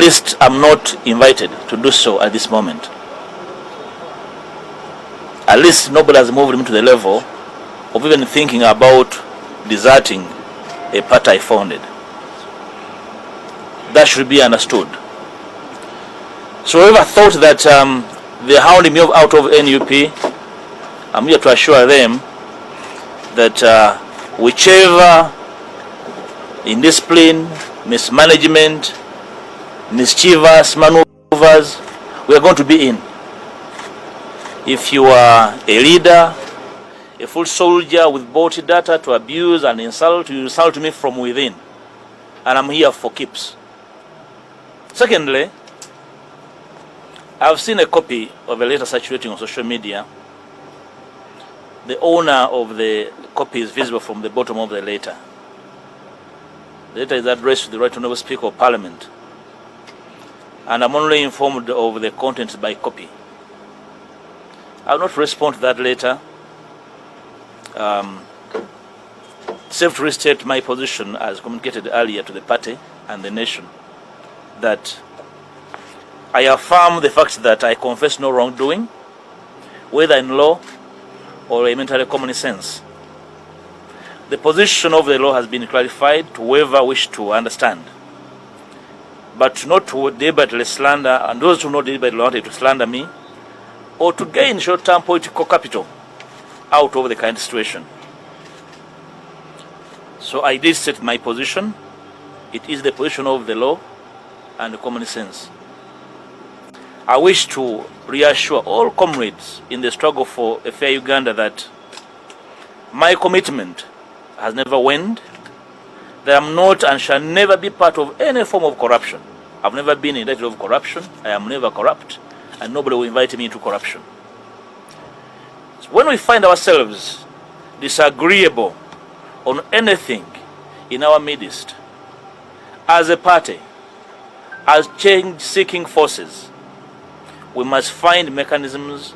least I'm not invited to do so at this moment. At least nobody has moved me to the level of even thinking about deserting a party I founded. That should be understood. So whoever thought that they're hounding me out of NUP, I'm here to assure them that whichever indiscipline, mismanagement, mischievous maneuvers we are going to be in. If you are a leader, a full soldier with bought data to abuse and insult, you insult me from within. And I'm here for keeps. Secondly, I've seen a copy of a letter circulating on social media. The owner of the copy is visible from the bottom of the letter. The letter is addressed to the Right Honourable Speaker of Parliament. And I'm only informed of the contents by copy. I will not respond to that letter. Save to restate my position as communicated earlier to the party and the nation, that I affirm the fact that I confess no wrongdoing, whether in law or elementary common sense. The position of the law has been clarified to whoever wished to understand, but not to deliberately slander, and those who know deliberately wanted to slander me, or to gain short-term political capital out of the current situation. So I did state my position. It is the position of the law and common sense. I wish to reassure all comrades in the struggle for a fair Uganda that my commitment has never waned, that I'm not and shall never be part of any form of corruption. I've never been indicted of corruption. I am never corrupt, and nobody will invite me into corruption. So when we find ourselves disagreeable on anything in our midst, as a party, as change-seeking forces, we must find mechanisms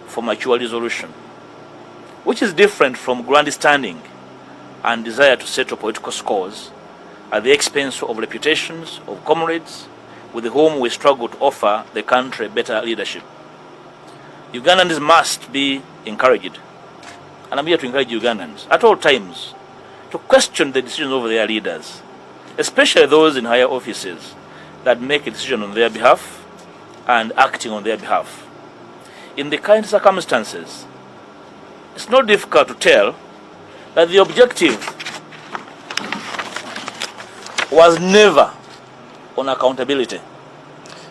for mature resolution, which is different from grandstanding and desire to settle political scores at the expense of reputations of comrades with whom we struggle to offer the country better leadership. Ugandans must be encouraged, and I'm here to encourage Ugandans at all times to question the decisions of their leaders, especially those in higher offices that make a decision on their behalf and acting on their behalf. In the current circumstances, it's not difficult to tell that the objective was never on accountability,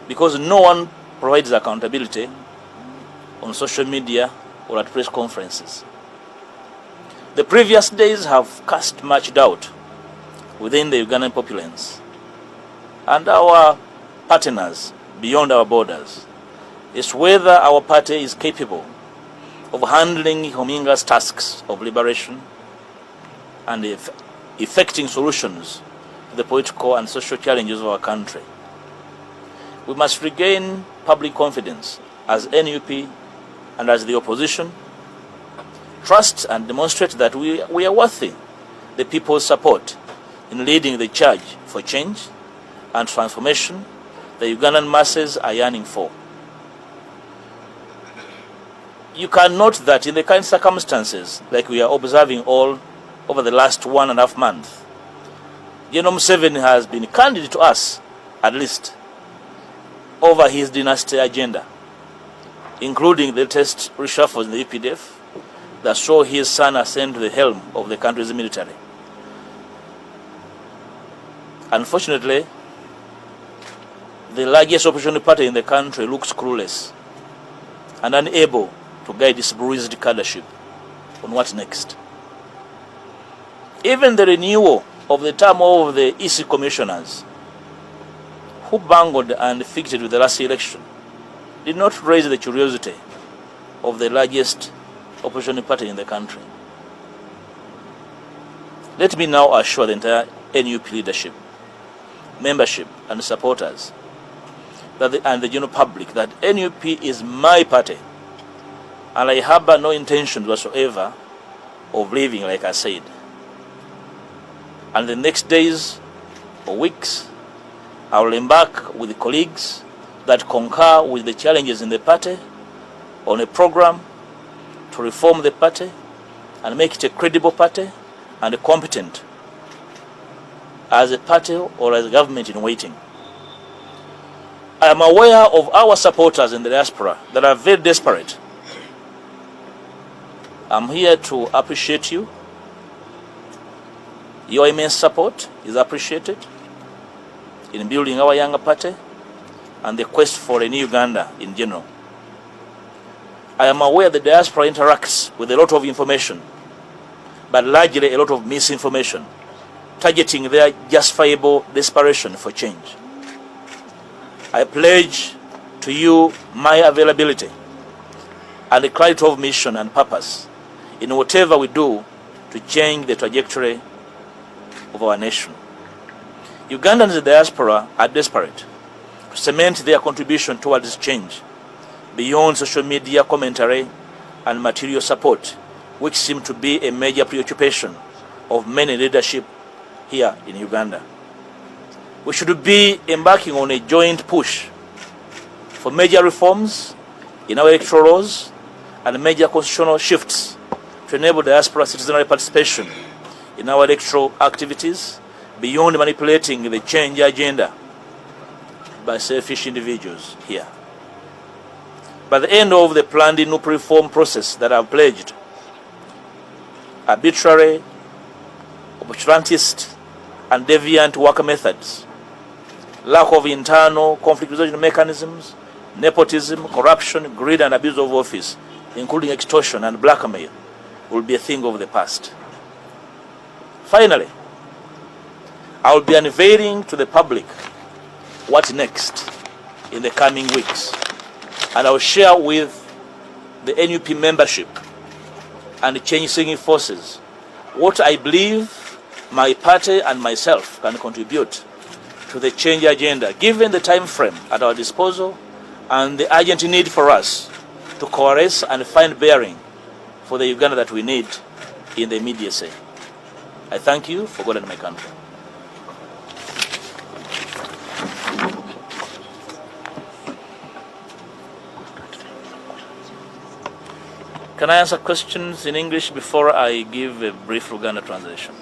because no one provides accountability on social media or at press conferences. The previous days have cast much doubt within the Ugandan populace and our partners beyond our borders is whether our party is capable of handling Hominga's tasks of liberation and effecting solutions to the political and social challenges of our country. We must regain public confidence as NUP and as the opposition, trust and demonstrate that we are worthy the people's support in leading the charge for change and transformation the Ugandan masses are yearning for. You can note that in the current circumstances, like we are observing all over the last 1.5 months, General Museveni has been candid to us, at least, over his dynasty agenda, including the latest reshuffles in the EPDF that saw his son ascend to the helm of the country's military. Unfortunately, the largest opposition party in the country looks clueless and unable to guide its bruised cadreship on what next. Even the renewal of the term of the EC commissioners, who bungled and fixed with the last election, did not raise the curiosity of the largest opposition party in the country. Let me now assure the entire NUP leadership, membership and supporters and the general public that NUP is my party, and I harbor no intention whatsoever of leaving, like I said. And the next days or weeks, I will embark with colleagues that concur with the challenges in the party on a program to reform the party and make it a credible party and competent as a party or as a government in waiting. I am aware of our supporters in the diaspora that are very desperate. I'm here to appreciate you. Your immense support is appreciated in building our younger party and the quest for a new Uganda in general. I am aware the diaspora interacts with a lot of information, but largely a lot of misinformation, targeting their justifiable desperation for change. I pledge to you my availability and the clarity of mission and purpose in whatever we do to change the trajectory of our nation. Ugandans in the diaspora are desperate to cement their contribution towards change beyond social media commentary and material support, which seem to be a major preoccupation of many leadership here in Uganda. We should be embarking on a joint push for major reforms in our electoral laws and major constitutional shifts to enable diaspora citizenry participation in our electoral activities beyond manipulating the change agenda by selfish individuals here. By the end of the planned NUP reform process that I've pledged, arbitrary, opportunist, and deviant work methods, lack of internal conflict resolution mechanisms, nepotism, corruption, greed, and abuse of office, including extortion and blackmail, will be a thing of the past. Finally, I will be unveiling to the public what next in the coming weeks, and I will share with the NUP membership and change-seeking forces what I believe my party and myself can contribute to the change agenda, given the time frame at our disposal and the urgent need for us to coalesce and find bearing for the Uganda that we need in the immediacy. I thank you for God and my country. Can I answer questions in English before I give a brief Luganda translation?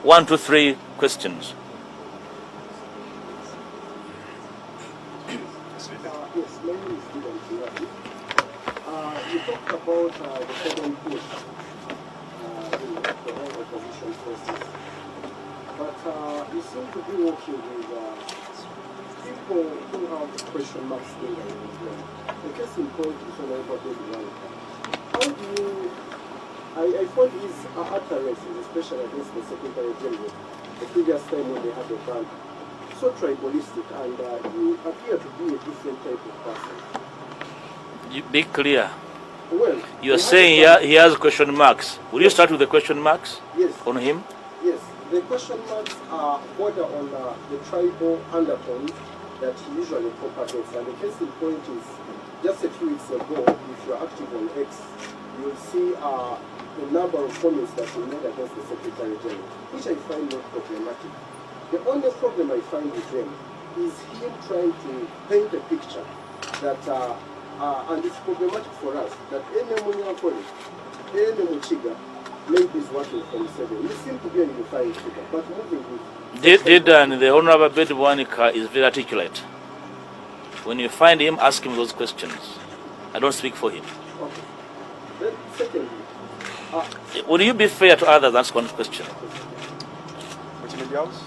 1, 2, 3 questions. Yes, my name is Dylan. You talked about the second push in the whole opposition process, but you seem to be working with people who have question marks in them. The case in point is on everybody. How do you, I find his utterances, especially against the Secretary General, the previous time when they had the ban, so tribalistic, and you appear to be a different type of person. You be clear. Well, you are saying he has question marks. Will you start with the question marks? Yes. On him? Yes. The question marks are border on the tribal undertone that he usually propagates. And the case in point is, just a few weeks ago, if you're active on X, you'll see the number of comments that he made against the Secretary General, which I find not problematic. The only problem I find with him is him trying to paint a picture that, and it's problematic for us, that any Munyankole, any Muchiga, maybe is working from 7. You seem to be a unifying figure, but moving with... The Honorable Bedwanika is very articulate. When you find him, ask him those questions. I don't speak for him. Okay. Then, secondly... will you be fair to others? That's one question. Which media house?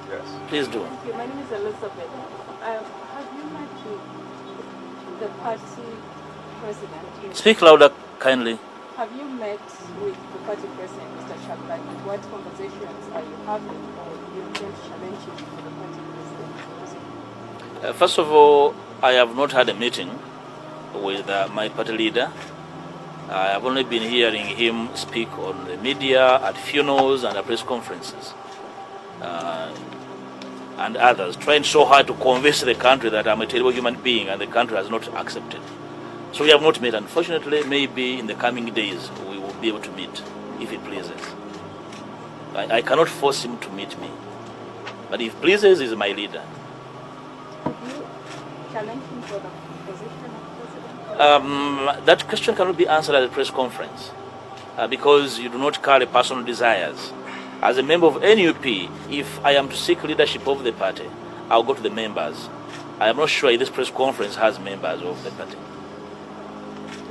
Yes. Please do. Thank you. My name is Elizabeth. Have you met the party president? Speak louder, kindly. Have you met with the party president, Mr. Shaban? What conversations are you having, or you intend to challenge him for the party president? First of all, I have not had a meeting with my party leader. I have only been hearing him speak on the media, at funerals and at press conferences. And others, trying so hard to convince the country that I'm a terrible human being, and the country has not accepted. So we have not met. Unfortunately, maybe in the coming days we will be able to meet, if it pleases. I cannot force him to meet me. But if pleases, is my leader. Have you challenged him for the position of president? That question cannot be answered at a press conference because you do not carry personal desires. As a member of NUP, if I am to seek leadership of the party, I'll go to the members. I am not sure if this press conference has members of the party.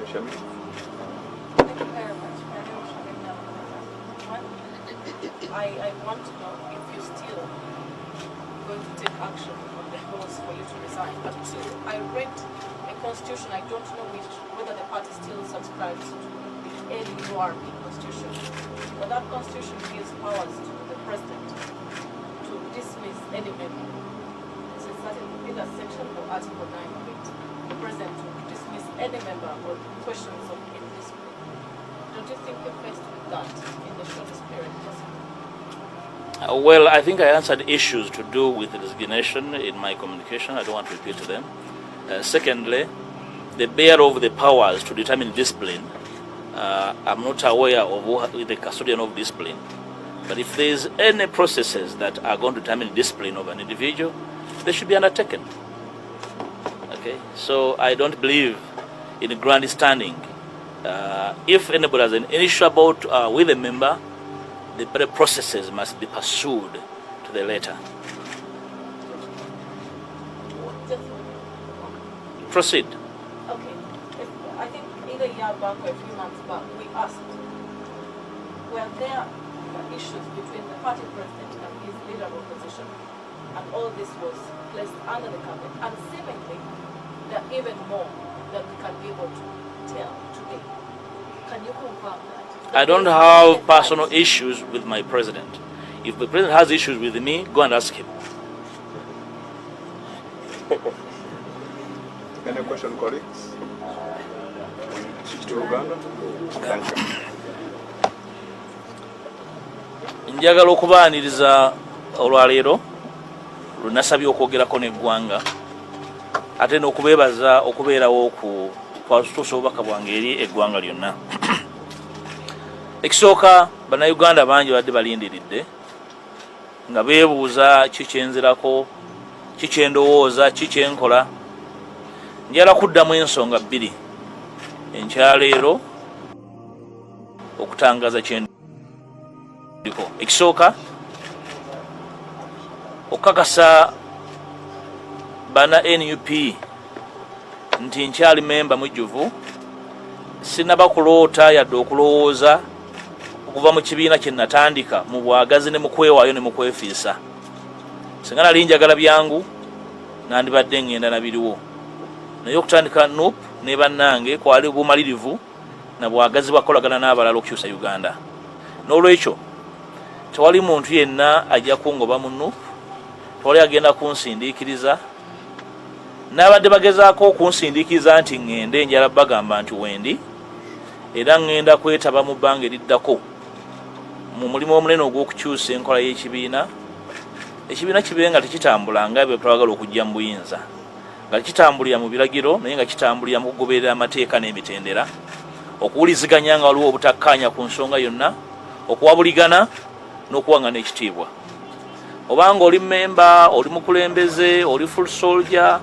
Thank you very much. I want to know if you're still going to take action on the calls for you to resign. But two, I read a constitution, I don't know whether the party still subscribes to the NUP constitution. But that constitution gives powers to the president to dismiss any member. It's a certain either section or article 9 of it. The president to dismiss any member on questions of indiscipline. Don't you think you're faced with that in the shortest period possible? Well, I think I answered issues to do with the resignation in my communication. I don't want to repeat them. Secondly, the bearer of the powers to determine discipline, I'm not aware of who the custodian of discipline. But if there is any processes that are going to determine discipline of an individual, they should be undertaken. Okay, so I don't believe in grandstanding. If anybody has an issue about with a member, the processes must be pursued to the letter. Proceed. Okay. I think either a year back or a few months back, we asked, were there issues between the party president and his leader of opposition? And all this was placed under the carpet. And seemingly, there are even more that we can be able to tell today. Can you confirm that? I don't have personal issues with my president. If the president has issues with me, go and ask him. Any question, colleagues? Switch to Uganda. Thank you. Njagala okubaaniriza olwaleero lunasabye okwogerako n'eggwanga ate n'okubeebaza okubeerawo kwatutuusa obubaka bwange eri eggwanga lyonna. Ekisooka bannayuganda bangi badde balindiridde nga beebuuza kikyenzirako, kikyendowooza, kikyenkola. Njala kuddamu ensonga bbiri enkyaleero okutangaza kyendiko. Ekisooka okukakasa bana NUP nti nkyali memba mujjuvu, sinaba kuloota yadde okulowooza okuva mu kibiina kye natandika mu bwagazi ne mu kwewaayo ne mu kwefiisa. Singa nali njagala byangu nandibadde ngenda nabiriwo, naye okutandika NUP ne bannange kwali bumalirivu na bwagazi bwakolagana n'abalala okukyusa Uganda. N'olwekyo tewali muntu yenna ajja kungoba mu NUP, tewali agenda kunsindiikiriza. N'abadde bagezaako okunsindiikiriza nti ngende, njala bagamba nti wendi, era ngenda kwetaba mu bbanga eriddako mu mulimu omunene ogw'okukyusa enkola y'ekibiina. Ekibiina kibe nga tekitambula nga bwe twagala okujja mu buyinza, nga kitambulira mu biragiro naye nga kitambulira mu kugoberera amateeka n'emitendera, okuwuliziganya nga waliwo obutakkaanya ku nsonga yonna, okuwabuligana n'okuwangana ekitiibwa. Obanga oli memba, oli mukulembeze, oli full soldier,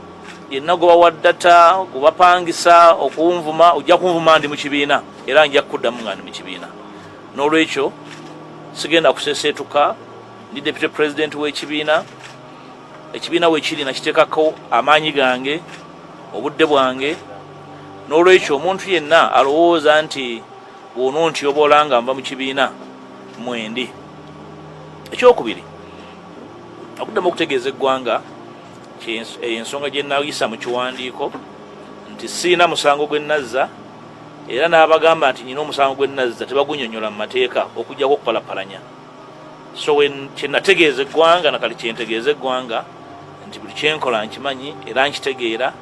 yenna gwe bawa ddata, gwe bapangisa okunvuma, ojja kunvuma ndi mu kibiina era nja kuddamu nga ndi mu kibiina. N'olwekyo sigenda kuseeseetuka, ndi deputy president w'ekibiina. Ekibiina weekiri nakiteekako amaanyi gange, obudde bwange. N'olwekyo omuntu yenna alowooza nti bw'onontyobola nga nva mu kibiina mwendi. Ekyokubiri, okuddamu okutegeeza eggwanga ensonga gye nayisa mu kiwandiiko nti siina musango gwe nazza, era n'abagamba nti nina omusango gwe nazza tebagunnyonnyola mu mateeka okuggyako okupalapalanya. So kye nategeeza eggwanga nakali kye ntegeeza eggwanga nti buli kyenkola nkimanyi era nkitegeera,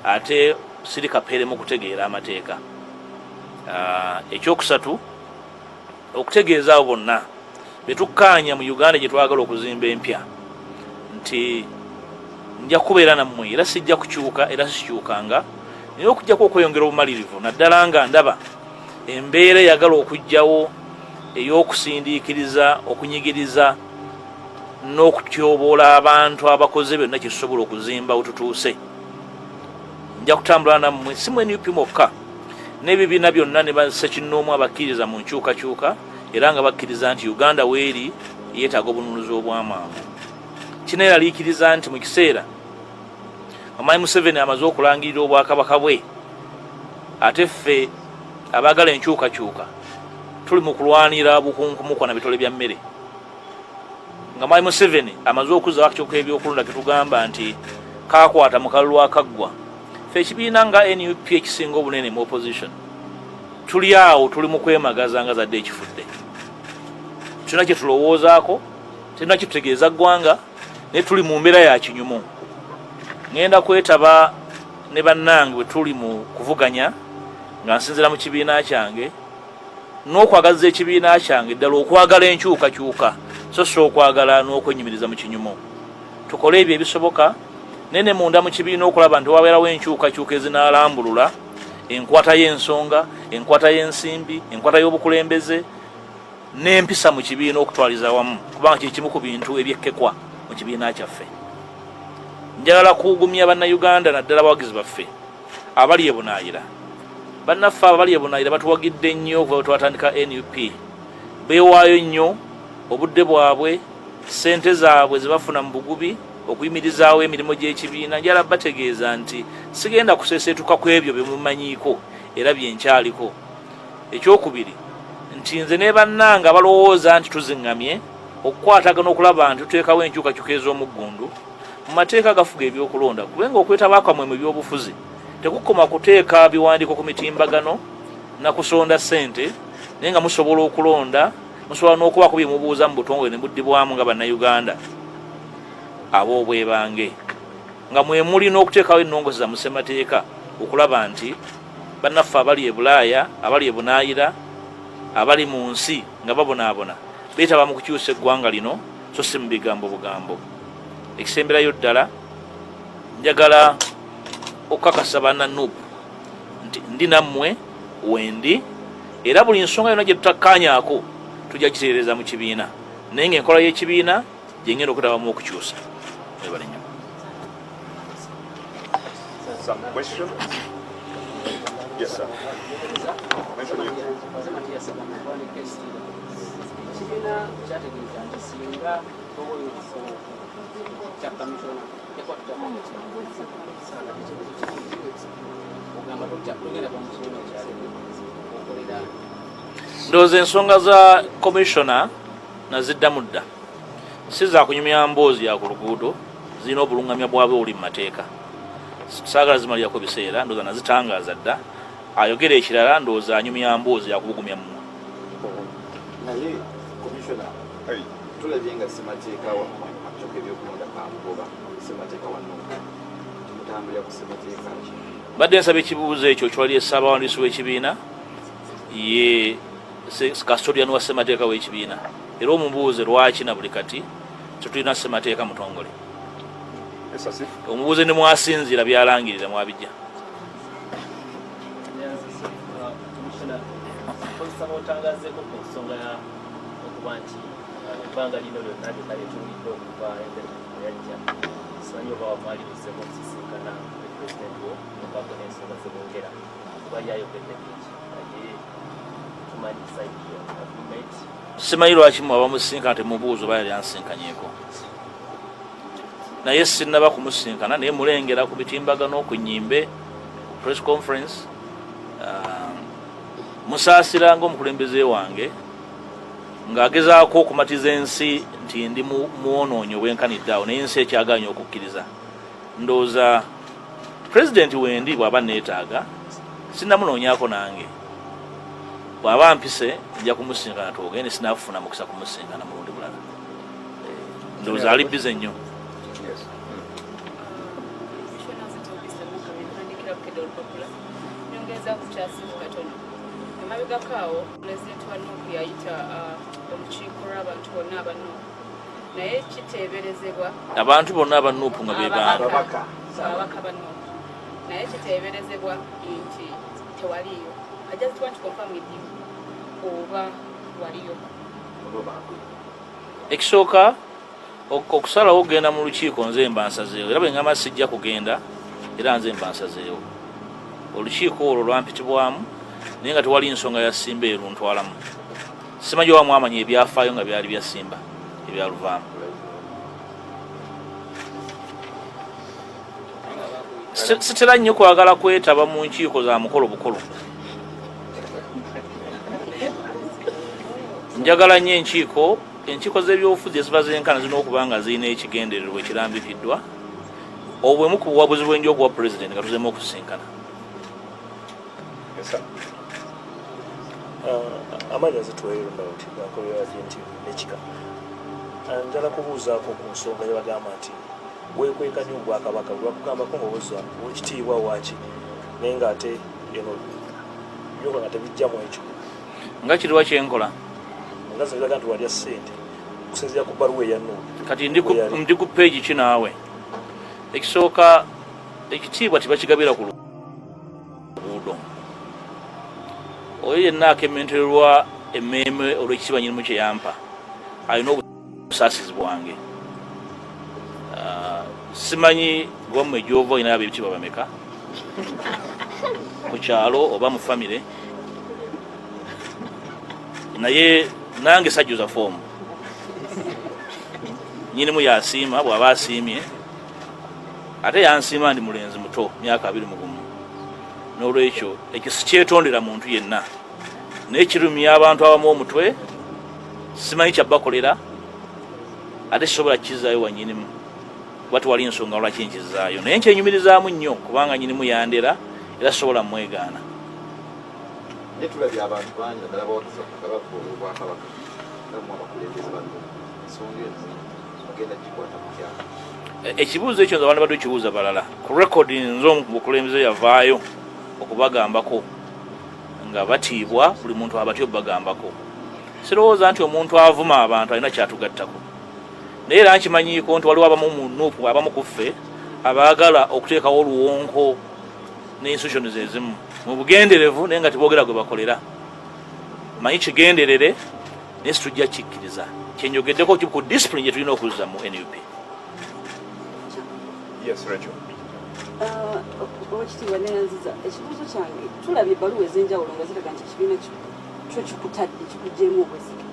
ate siri kapeere mu kutegeera amateeka. Ekyokusatu, okutegeeza abo bonna betukkaanya mu Uganda gye twagala okuzimba empya nti nja kubeera nammwe era sijja kukyuka era sikyukanga, naye okujjako okweyongera obumalirivu naddala nga ndaba embeera eyagala okujjawo ey'okusindiikiriza, okunyigiriza n'okutyoboola abantu abakoze byonna kyetusobola okuzimba wetutuuse. Nja kutambula nammwe si mu NUP mokka n'ebibiina byonna ne bassekinnoomu abakkiriza mu nkyukakyuka era nga bakkiriza nti Uganda weeri yeetaaga obununuzi obw'amangu. Kineeraliikiriza nti mu kiseera Omwami Museveni amaze okulangirira obwakabaka bwe, ate ffe abaagala enkyukakyuka tuli mu kulwanira bukunkumuka na bitole bya mmere. Nga Omwami Museveni amaze okuzza akakyuka ebyokulonda ketugamba nti kaakwata mu kalulu akaggwa, ffe ekibiina nga NUP ekisinga obunene mu opposition tuli awo, tuli mu kwemagaza nga zadde ekifudde. Tulina kye tulowoozaako, tulina kye tutegeeza ggwanga, naye tuli mu mbeera ya kinyumu. Ngenda kwetaba ne bannange bwe tuli mu kuvuganya nga nsinzira mu kibiina kyange n'okwagaza ekibiina kyange ddala okwagala enkyukakyuka so si okwagala n'okwenyumiriza mu kinyumu. Tukole ebyo ebisoboka nene munda mu kibiina okulaba nti wabeerawo enkyukakyuka ezinaalambulula enkwata y'ensonga, enkwata y'ensimbi, enkwata y'obukulembeze n'empisa mu kibiina okutwaliza wamu, kubanga kye kimu ku bintu ebyekkekwa mu kibiina kyaffe. Njagala kuugumya bannayuganda naddala abawagizi baffe abali ebunaayira. Bannaffe abali ebunaayira batuwagidde nnyo okuva bwe twatandika NUP. Beewaayo nnyo obudde bwabwe, ssente zaabwe ze bafuna mu bugubi okuyimirizaawo emirimu gy'ekibiina. Njala bategeeza nti sigenda kuseeseetuka ku ebyo bye mumanyiiko era byenkyaliko. Ekyokubiri nti nze ne bannanga balowooza nti tuziŋŋamye okukwatagana okulaba nti tuteekawo enkyukakyuka ez'omuggundu mu mateeka agafuga ebyokulonda, kubenga okwetaba kwamwe mu byobufuzi tekukoma kuteeka biwandiiko ku mitimbagano na kusonda ssente, naye nga musobola okulonda, musobola n'okubaako bye mubuuza mu butongole ne buddibwamu nga bannayuganda ab'obwebange, nga mwe muli n'okuteekawo ennongoosa mu ssemateeka okulaba nti bannaffe abali e Bulaaya, abali e Bunaayira, abali mu nsi nga babonaabona beetaba mu kukyusa eggwanga lino so si mu bigambo bugambo. Ekisemberayo ddala njagala okukakasa banna NUP nti ndi nammwe wendi, era buli nsonga yonna gye tutakkaanyaako tujja gitereeza mu kibiina, naye ng'enkola y'ekibiina gye ngenda okutabamu okukyusa. Mwebale nnyo. Some questions? Yes, sir. Mention you. Ndowooza ensonga za komishona naziddamu dda, si za kunyumya mboozi ya ku luguudo, zirina obulungamya bwabwe buli mu mateeka. Saagala zimalirako biseera, ndowooza nazitangaaza dda. Ayogera ekirala ndowooza anyumya mboozi ya kubugumya mu naye komishona tulabye nga ssemateeka akakyuka ebyokulonda kamugoba ssemateeka wa NUP tumutambulira ku ssemateeka ki? Badde nsaba ekibuuzo ekyo kyali Ssaabawandiisi w'ekibiina ye custodian wa ssemateeka w'ekibiina, era omubuuze lwaki na buli kati tetulina ssemateeka mutongole. Omubuuze ne mwasinziira byalangirira mwabijja. Otangazeeko ku nsonga okuba nti ebbanga lino lyonna lyonna lyetuwulidde okuva embere yajja simanyi oba wamwalirizemu okusisinkana ne pulezidenti wo nobaako n'ensonga zebongera kuba yayogedde bingi naye tumanyi saidi yo agreement. Simanyi lwaki mwaba musisinkana temubuuza oba yali ansinkanyeeko, naye sinnaba kumusinkana naye mulengera ku mitimbagano, ku nnyimbe, press conference. Musaasira ng'omukulembeze wange ng'agezaako okumatiza ensi nti ndi muwonoonyi obwenkanidde awo, naye ensi ekyagaanye okukkiriza. Ndowooza pulezidenti wendi bw'aba neetaaga sinnamunoonyaako nange, bw'aba mpise nja kumusinkana twogende, sinaafuna mukisa kumusinkana mulundi bulala. Ndowooza ali bize nnyo. Mabegakaawo pulezidenti wa NUP yayita olukiiko lw'abantu bonna aba NUP, naye kiteeberezebwa abantu bonna aba NUP nga ababaka ba NUP, naye kiteeberezebwa nti tewaliyo. I just want to confirm with you oba waliyo. Ekisooka okusalawo okugenda mu lukiiko nze mba nsazeewo era bwe ngamba sijja kugenda era nze mba nsazeewo olukiiko olwo lwampitibwamu naye nga tewali nsonga ya Simba eruntwalamu simanyi oba mwamanya ebyafaayo nga byali bya Simba ebyaluvaamu sitera nnyo kwagala kwetaba mu nkiiko za mukolo bukolo njagala nnyo enkiiko z'ebyobufuzi eziba zenkana zirina okuba nga zirina ekigendererwa ekirambikiddwa obwemu ku buwabuzi bw'enjo obwa pulezidenti nga tuzemu okusisinkana amanya zitweronda nti bakolera agenti nekika njala kubuuzaako ku nsonga yebagamba nti weekwekanya obwakabaka bwebakugambako ngaobuza wekitiibwa waaki naye ngaate eno byoka nga tebijjamu ekyo nga kiriwa kyenkola nga ziraga nti walya ssente okusinziira ku bbaluwa eya NUP kati ndi ku peegi ki naawe ekisooka ekitiibwa tibakigabira ku luguudo oyo yenna akementererwa emmeeme olw'ekitiibwa nyinimu kye yampa alina obusaasizi bwange simanyi gwammwe gyova olina abo ebitiibwa bameka ku kyalo oba mu famire naye nange sajjuza foomu nyinimu yasiima bw'aba asiimye ate yansiima ndi mulenzi muto myaka 21 n'olwekyo ekyo sikyetondera muntu yenna naye kirumya abantu abamu omutwe simanyi kyabbakolera ate sisobola kukizaayo wa nyinimu kuba tewali nsonga lwaki nkizaayo naye nkyenyumirizaamu nnyo kubanga nyinimu yandera era sisobola mwegaana netulabye abantu bangi naddala bawakisa kabaka olw'obwakabaka namu abakulembeze banno ensonga ezo bagenda gikwata ku kyalo ekibuuzo ekyo nze abantu badde kibuuza balala ku rekodi nze omukulembeze yavaayo okubagambako nga batiibwa buli muntu abatyo bagambako sirowooza nti omuntu avuma abantu alina kyatugattako naye era nkimanyiiko nti waliwo abamu mu NUP abamu ku ffe abaagala okuteekawo oluwonko n'institutions ezimu mu bugenderevu naye nga teboogera gwe bakolera manyi kigenderere naye situjja kikkiriza kyenjogeddeko ku discipline gye tulina okuzza mu NUP. Yes, Rachel. Okitiibwa neyanziza ekibuuzo kyange tulabye ebbaluwa ez'enjawulo nga ziraga nti ekibiina kyo kikutadde kikuggyeemu obwesige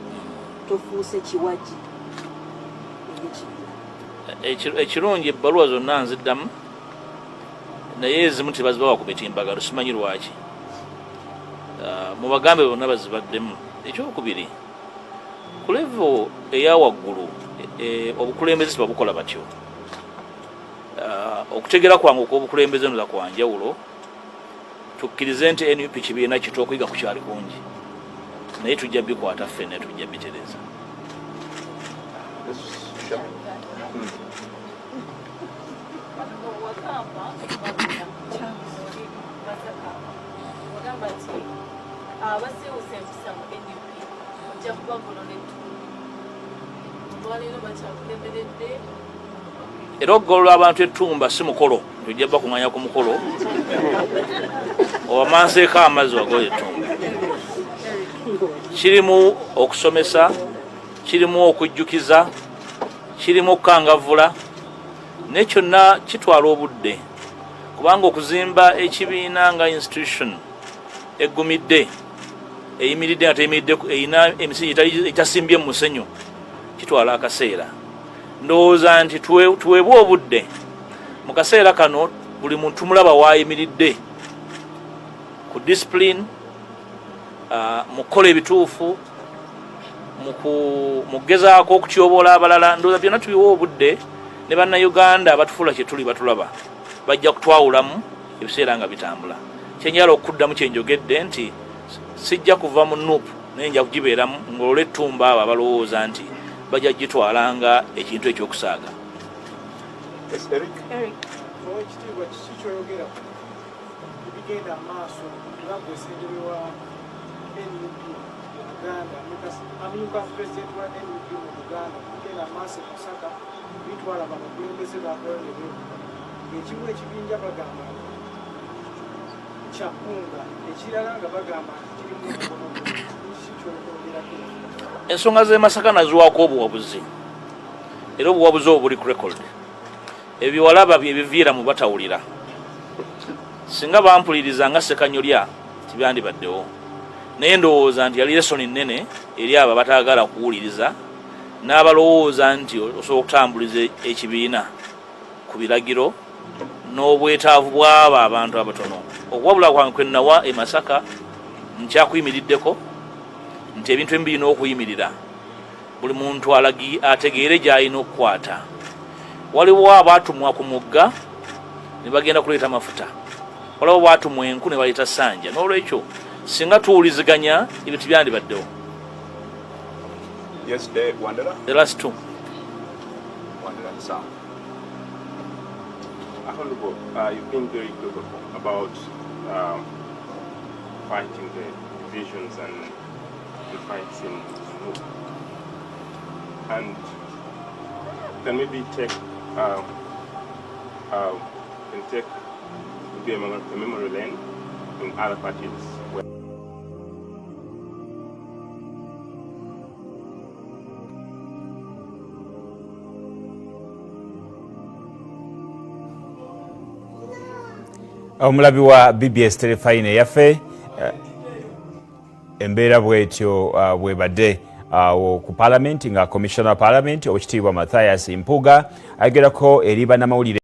tofuuse kiwagi ekirungi ebbaluwa zonna nziddamu naye ezimu tebazibawa ku mitimbagalo simanyi lwaki mu bagambe bonna bazibaddemu. Ekyokubiri ku level eya waggulu obukulembeze tebabukola batyo. Okutegera kwange okw'obukulembeze nza kwa njawulo tukkirize nti NUP kibiina kito okuyiga ku kyali kungi naye tujja bikwata ffenna tujja bitereza. Era okugolola abantu ettumba si mukolo tujja bakuŋŋanya ku mukolo oba manseeko amazzi wagola ettumba. Kirimu okusomesa, kirimu okujjukiza, kirimu okukangavvula naye kyonna kitwala obudde kubanga okuzimba ekibiina nga institution eggumidde eyimiridde nga teyimiridde erina emisingi etasimbye mu musenyu kitwala akaseera. Ndowooza nti tuweebwe obudde mu kaseera kano buli muntu tumulaba waayimiridde ku discipline mu kukola ebituufu mu kugezaako okutyoboola abalala. Ndowooza byonna tubiwa obudde ne bannayuganda abatufuula kye tuli batulaba bajja kutwawulamu ebiseera nga bitambula. Kyenjala okuddamu kyenjogedde nti sijja kuva mu NUP naye nja kugibeeramu ng'olwo ettumba abo abalowooza nti bajja gitwalanga ekintu ekyokusaaga. Ekitiibwa kiki kyoyogera ebigenda amaaso nga gwe ssentebe wa NUP mu Buganda amyuka pulezidenti wa NUP mu Buganda kugenda amaaso e Masaka bitwala abakulembeze baakolo ne beekuba ng'ekimu ekibinja bagamba kyakunga ekirala nga bagamba kirimu omukono kiki kyoyogerako. Ensonga z'e Masaka naziwaako obuwabuzi era obuwabuzi obwo buli ku record ebiwalaba byebiviira mu batawulira singa bampuliriza nga Ssekanyolya tibyandibaddewo naye ndowooza nti yali lesoni nnene eri abo bataagala kuwuliriza n'abalowooza nti osobola okutambuliza ekibiina ku biragiro n'obwetaavu bw'abo abantu abatono okuwabula kwange kwe nawa e Masaka nkyakuyimiriddeko nti ebintu ebimu birina okuyimirira buli muntu ategeere gy'alina okukwata waliwo abaatumwa ku mugga ne bagenda kuleeta mafuta waliwo baatumwa enku ne baleeta ssanja n'olwekyo singa tuwuliziganya ebyo tibyandibaddewo. Yes, Wandera? The last two. Wandera and Sam. Honorable, you've been very good about fighting the divisions and the fights in NUP. And can maybe take maybe a memory lane in other parties. Omulabi wa BBS Telefine yaffe embeera bwetyo bwebadde ku Parliament nga Commissioner wa Parliament Oweekitiibwa Mathias Mpuuga ayogerako eri bannamawulire